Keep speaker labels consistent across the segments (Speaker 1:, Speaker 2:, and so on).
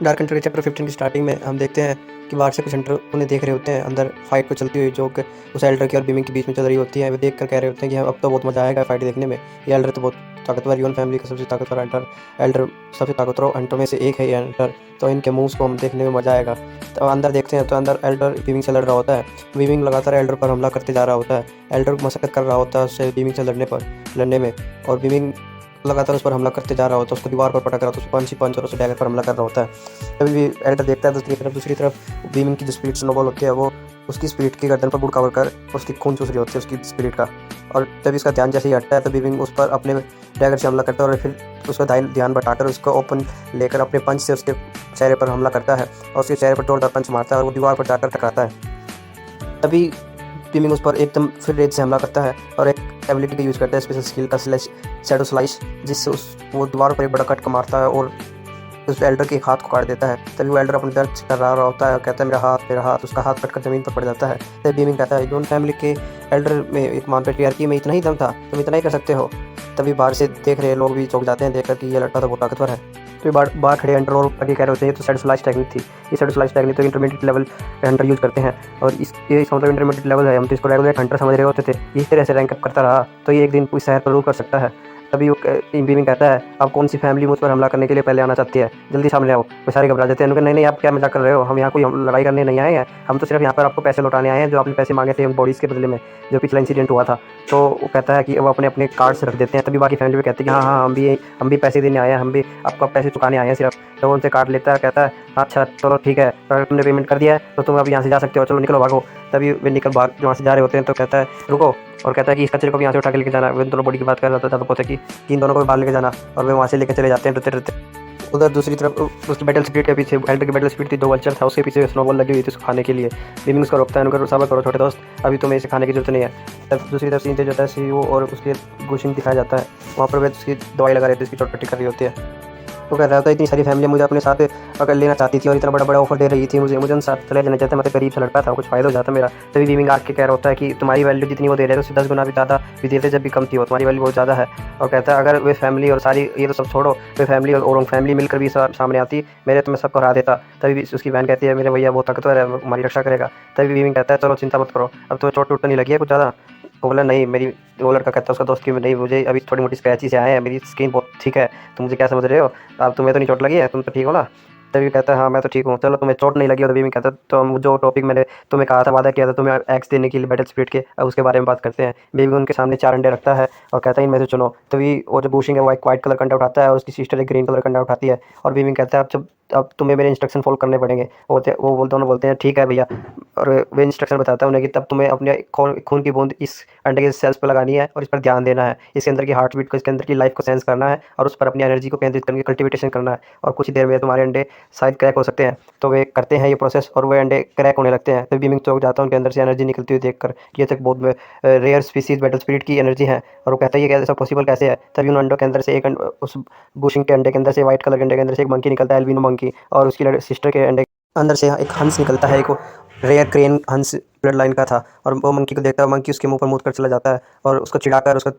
Speaker 1: Dark entry chapter 15 की starting में हम देखते हैं कि बाहर से कुछ हंटर उन्हें देख रहे होते हैं अंदर फाइट को चलती हुई, जो कि उस एल्डर की और बीमिंग के बीच में चल रही होती है। वे देख कर कह रहे होते हैं कि अब तो बहुत मजा आएगा फाइट देखने में। ये एल्डर तो बहुत ताकतवर, यून फैमिली का सबसे ताकतवर एल्डर सबसे ताकतवर हंटर में से एक है ये एल्डर। तो इनके मूव्स को हम देखने में मजा आएगा। तो अंदर देखते हैं तो अंदर एल्डर बीमिंग से लड़ रहा होता है। बीमिंग लगातार एल्डर पर हमला करते जा रहा होता है। एल्डर मशक्कत कर रहा होता है उससे बीमिंग से लड़ने में, और बीमिंग लगातार उस पर हमला करते जा रहा होता है, उसको दीवार पर पटक रहा होता है, उसको पंच ही पंच और उसे डैगर पर हमला कर रहा होता है। तभी भी एल्डर देखता है दूसरी तरफ बीमिंग की जो स्पीड स्नोबॉल होती है वो उसकी स्पीड की गर्दन पर बुड़का कर उसकी खून चूस रही होती है उसकी स्पीड का। और तभी उसका ध्यान जैसे ही हटता है तो बीमिंग उस पर अपने डैगर से हमला करता है और फिर उसका ध्यान बटाकर उसको ओपन लेकर अपने पंच से उसके चेहरे पर हमला करता है और उसके चेहरे पर जोरदार पंच मारता है और वो दीवार पर जाकर टकराता है। तभी बीमिंग उस पर एकदम फिर रेज से हमला करता है और एक एबिलिटी का यूज़ करता है, स्पेशल स्किल का शैडो स्लाइस, जिससे वो दीवार पर एक बड़ा कट मारता है और उस एल्डर के एक हाथ को काट देता है। तभी वो एल्डर अपने दर्द कर रहा होता है और कहता है मेरा हाथ, उसका हाथ कटकर जमीन पर पड़ जाता है। तभी बीमिंग कहता है, यून फैमिली के एल्डर में एक मान पेट्रियार्की में इतना ही दम था, तुम इतना ही कर सकते हो। तभी बाहर से देख रहे लोग भी चौंक जाते हैं देखकर कि ये लड़का तो बहुत ताकतवर है। तो बाहर खड़े हंटर और आगे कह रहे होते हैं ये तो शैडो स्लाइस टेक्निक थी। ये शैडो स्लाइस टेक्निक तो इंटरमीडिएट लेवल हंटर यूज़ करते हैं और ये इसका मतलब इंटरमीडिएट लेवल है, हम तो इसको रेगुलर हंटर समझ रहे होते थे। इस तरह से रैंक अप करता रहा तो ये एक दिन पूरी शहर पर रूल कर सकता है। तभी वो बीमिंग कहता है, अब कौन सी फैमिली मुझ पर हमला करने के लिए पहले आना चाहती है, जल्दी सामने आओ। वो सारे घबरा जाते हैं, उनके नहीं आप क्या मजाक कर रहे हो, हम यहाँ कोई लड़ाई करने नहीं आए हैं, हम तो सिर्फ यहाँ पर आपको पैसे लौटाने आए हैं जो आपने पैसे मांगे थे बॉडीज़ के बदले में, जो पिछला इंसिडेंट हुआ था। तो वो कहता है कि वो अपने अपने कार्ड्स रख देते हैं। तभी बाकी फैमिली में कहते हैं कि हाँ हम भी पैसे देने आए हैं, हम भी आपको पैसे चुकाने आए हैं सिर्फ। तो वो उनसे कार्ड लेता है, कहता है अच्छा चलो ठीक है, अगर तुमने पेमेंट कर दिया है तो तुम अब यहाँ से जा सकते हो, चलो निकलो भागो। तभी वे भाग वहाँ से जा रहे होते हैं तो कहता है रुको, और कहता है कि इस कचरे को भी यहाँ से उठा के लेके जाना। वे दोनों बॉडी की बात कर रहा था तो पता कि इन दोनों को भी बाहर लेके जाना, और वे वहाँ से लेकर चले जाते हैं डरते डरते। उधर दूसरी तरफ उसकी बैटल स्पीड के पीछे एल्डर की बैटल स्पीड थी, 2 वल्चर था, उसके पीछे स्नोबॉल लगी हुई थी उसको खाने के लिए। बीमिंग उसको रोकता है, उनको सबर करो छोटे दोस्त, अभी तुम्हें इसे खाने की जरूरत नहीं है। तब दूसरी तरफ सीन जो होता है सीईओ और उसके गुशिंग दिखाया जाता है, वहाँ पर वे उसकी दवाई लगा रहे थे, उसकी चोट कर रही होती है। तो कह रहा था इतनी सारी फैमिली मुझे अपने साथ अगर लेना चाहती थी और इतना बड़ा ऑफर दे रही थी मुझे उन साथ चले जाना चाहता, मैं तो गरीब सा लड़का था, कुछ फ़ायदा हो जाता मेरा। तभी बीमिंग आके कह रहा होता है कि तुम्हारी वैल्यू जितनी वो दे रहे थे उससे 10 गुना भी ज़्यादा भी देते जब भी कम थी, वो तुम्हारी वैल्यू बहुत ज़्यादा है। और कहता है अगर वे फैमिली और सारी ये तो सब छोड़ो, वे फैमिली और फैमिली मिलकर भी सामने आती मेरे तो मैं सबको हरा देता। तभी उसकी बहन कहती है मेरे भैया बहुत ताकतवर है, हमारी रक्षा करेगा। तभी बीमिंग कहता है चलो चिंता मत करो, अब तुम्हें चोट तो नहीं लगी है कुछ ज़्यादा। वो बोला नहीं मेरी, वो लड़का कहता है उसका दोस्त कि नहीं मुझे अभी थोड़ी मोटी स्क्रैचेस आए हैं, मेरी स्किन बहुत ठीक है, तुम मुझे क्या समझ रहे हो, अब तुम्हें तो नहीं चोट लगी है, तुम तो ठीक हो ना। तभी कहता है हाँ मैं तो ठीक हूँ, चलो तुम्हें चोट नहीं लगी हो। तभी मैं कहता तो हम जो टॉपिक मैंने तुम्हें कहा था, वादा किया था तुम्हें एक्स देने के लिए बैटल स्पिरिट के, अब उसके बारे में बात करते हैं। बेबी उनके सामने 4 अंडे रखता है और कहता है इनमें से चुनो। तभी वो जो बूशिंग है वो एक वाइट कलर का अंडा उठाता है और उसकी सिस्टर एक ग्रीन कलर का अंडा उठाती है, और बीमिंग कहता है अब तुम्हें मेरे इंस्ट्रक्शन फॉलो करने पड़ेंगे। वो दोनों बोलते हैं ठीक है भैया, और वे इंस्ट्रक्शन बताता है उन्हें कि तब तुम्हें अपने खून की बूंद इस अंडे के सेल्स पर लगानी है और इस पर ध्यान देना है, इसके अंदर की हार्ट बीट को, इसके अंदर की लाइफ को सेंस करना है और उस पर अपनी एनर्जी को केंद्रित करके कल्टिवेशन करना है, और कुछ ही देर में तुम्हारे अंडे शायद क्रैक हो सकते हैं। तो वे करते हैं ये प्रोसेस और वे अंडे क्रैक होने लगते हैं। तो बीमिंग चौंक जाता है उनके अंदर से एनर्जी निकलती हुई देखकर, ये तक बहुत रेयर स्पीसीज बैटल स्पिरिट की एनर्जी है, और वो कहता है ये कैसे पॉसिबल कैसे है। तभी उन अंडों के अंदर से उस बुशिंग के अंडे के अंदर से, व्हाइट कलर के अंडे के अंदर से एक मंकी निकलता है, एल्बिनो मंकी, और उसकी सिस्टर के अंडे अंदर से एक हंस निकलता है, एक रेयर क्रेन हंस ब्लड लाइन का था। और वो मंकी को देखता है, मंकी उसके मुंह पर मूत कर चला जाता है और उसको चिढ़ाकर उसका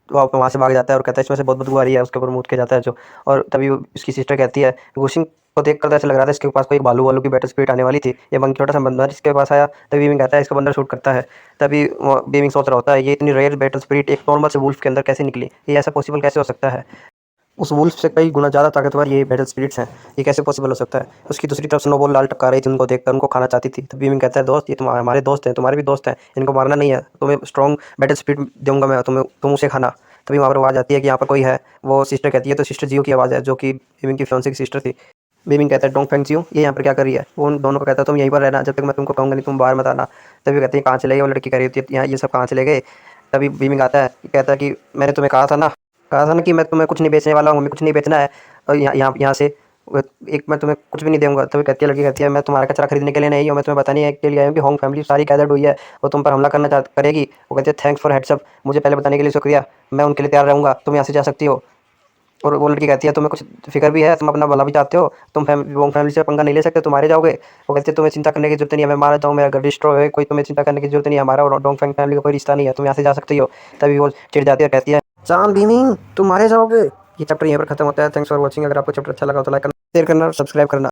Speaker 1: वहाँ से भाग जाता है और कहता है इसमें से बहुत बदबू आ रही है, उसके ऊपर मूत के जाता है जो। और तभी उसकी सिस्टर कहती है गुशिंग को देख कर ऐसा लग रहा था इसके पास कोई भालू वालू की बैटल स्पिरिट आने वाली थी, ये मंकी छोटा सा बंदर इसके पास आया। तभी बीमिंग कहता है इसको बंदर शूट करता है। तभी बीमिंग सोच रहा होता है ये इतनी रेयर बैटल स्पिरिट एक नॉर्मल से वुल्फ के अंदर कैसे निकली, ये ऐसा पॉसिबल कैसे हो सकता है, उस वुल्फ से कई गुना ज़्यादा ताकतवर ये बैटल स्पिरिट्स हैं, ये कैसे पॉसिबल हो सकता है। उसकी दूसरी तरफ स्नोबॉल लाल टपका रही थी, उनको देखकर उनको खाना चाहती थी। तब बीमिंग कहता है दोस्त ये हमारे दोस्त हैं, तुम्हारे भी दोस्त हैं, इनको मारना नहीं है, तुम्हें स्ट्रॉन्ग बैटल स्पिरिट दूंगा मैं तुम्हें, तुम उसे खाना। तभी वहाँ पर आवाज़ आती है कि यहाँ पर कोई है, वो सिस्टर कहती है तो सिस्टर जियो की आवाज़ है जो कि बीमिंग की फियांसे की सिस्टर थी। बीमिंग कहता है डोंग फेंग जियो ये यहाँ पर क्या कर रही है। वो उन दोनों को कहता है तुम यहीं पर रहना जब तक मैं तुमको कहूँगा नहीं, तुम बाहर मत आना। तभी कहते हैं कहाँ चले गए, वो लड़की कह रही होती है यहाँ ये सब कहाँ चले गए। तभी बीमिंग आता है, कहता है कि मैंने तुम्हें कहा था ना कि मैं तुम्हें कुछ नहीं बेचने वाला हूँ, हमें कुछ नहीं बेचना है, और यहाँ से एक मैं तुम्हें कुछ भी नहीं दूंगा। तभी कहती है लड़की कहती है मैं तुम्हारा कचरा खरीदने के लिए नहीं हूँ, मैं तुम्हें बताने के लिए आई हूँ कि होंग फैमिली सारी गैदर्ड हुई है, वो तुम पर हमला करना करेगी। वो कहती है थैंक्स फॉर हेड्सअप, मुझे पहले बताने के लिए शुक्रिया, मैं उनके लिए तैयार रहूँगा, तुम यहाँ से जा सकती हो। और वो लड़की कहती है तुम्हें कुछ फिक्र भी है, तुम अपना भला भी चाहते हो, तुम होंग फैमिली से पंगा नहीं ले सकते, तुम मारे जाओगे। वो कहती है तुम्हें चिंता करने की जरूरत नहीं है, मैं मारा जाऊँ मेरा घर डिस्ट्रॉय है, कोई तुम्हें चिंता करने की जरूरत नहीं है, हमारा और डोंग फैंग फैमिली का कोई रिश्ता नहीं है, तुम यहाँ से जा सकती हो। तभी वो चिढ़ जाती है और कहती है चांद बीमिंग तुम मारे जाओगे। ये चैप्टर यहीं पर खत्म होता है। Thanks for watching. अगर आपको चैप्टर अच्छा लगा तो लाइक करना, शेयर करना और सब्सक्राइब करना।